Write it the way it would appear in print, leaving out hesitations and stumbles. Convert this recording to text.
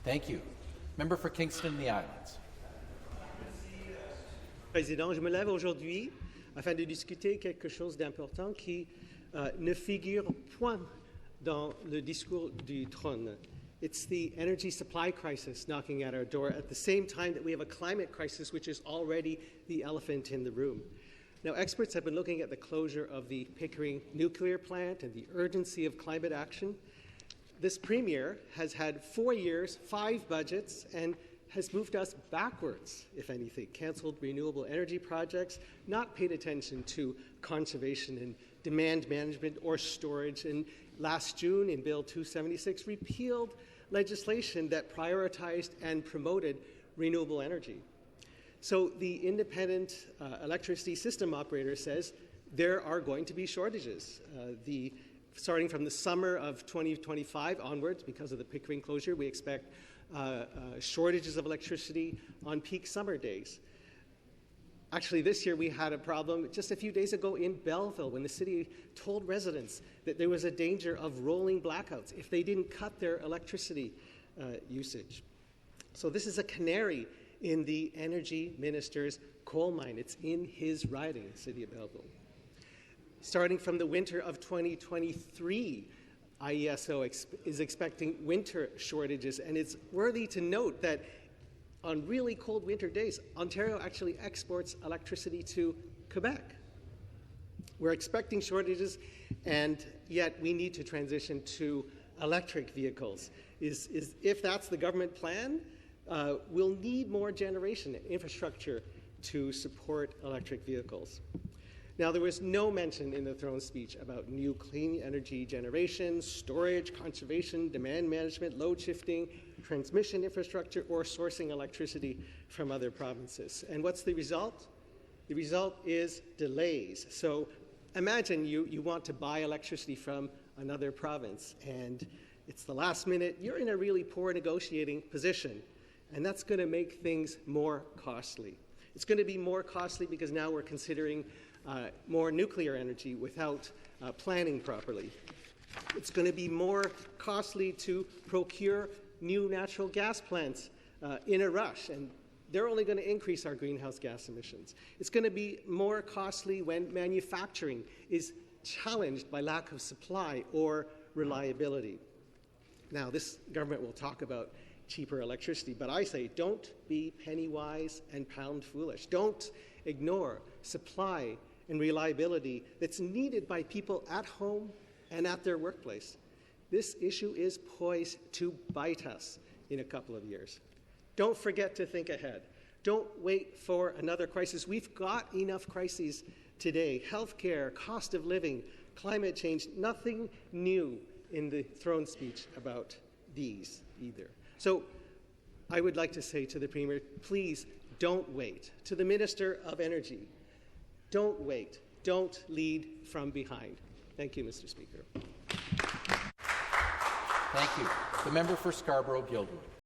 Thank you. Member for Kingston and the Islands. Président, je me lève aujourd'hui afin de discuter quelque chose d'important qui ne figure point dans le discours du trône. It's the energy supply crisis knocking at our door at the same time that we have a climate crisis, which is already the elephant in the room. Now, experts have been looking at the closure of the Pickering nuclear plant and the urgency of climate action. This premier has had 4 years, 5 budgets, and has moved us backwards, if anything, cancelled renewable energy projects, not paid attention to conservation and demand management or storage, and last June in Bill 276 repealed legislation that prioritized and promoted renewable energy. So the independent electricity system operator says there are going to be shortages. Starting from the summer of 2025 onwards, because of the Pickering closure, we expect shortages of electricity on peak summer days. Actually, this year we had a problem just a few days ago in Belleville when the city told residents that there was a danger of rolling blackouts if they didn't cut their electricity usage. So this is a canary in the energy minister's coal mine. It's in his riding, the city of Belleville. Starting from the winter of 2023, IESO is expecting winter shortages, and it's worthy to note that on really cold winter days, Ontario actually exports electricity to Quebec. We're expecting shortages, and yet we need to transition to electric vehicles. If that's the government plan, we'll need more generation infrastructure to support electric vehicles. Now, there was no mention in the throne speech about new clean energy generation, storage, conservation, demand management, load shifting, transmission infrastructure, or sourcing electricity from other provinces. And what's the result? The result is delays. So imagine you want to buy electricity from another province, and it's the last minute. You're in a really poor negotiating position, and that's going to make things more costly. It's going to be more costly because now we're considering more nuclear energy without planning properly. It's going to be more costly to procure new natural gas plants in a rush, and they're only going to increase our greenhouse gas emissions. It's going to be more costly when manufacturing is challenged by lack of supply or reliability. Now, this government will talk about cheaper electricity, but I say don't be penny wise and pound foolish. Don't ignore supply and reliability that's needed by people at home and at their workplace. This issue is poised to bite us in a couple of years. Don't forget to think ahead. Don't wait for another crisis. We've got enough crises today. Healthcare, cost of living, climate change, nothing new in the throne speech about these either. So I would like to say to the Premier, please don't wait. To the Minister of Energy, don't wait. Don't lead from behind. Thank you, Mr. Speaker. Thank you. The member for Scarborough-Guildwood.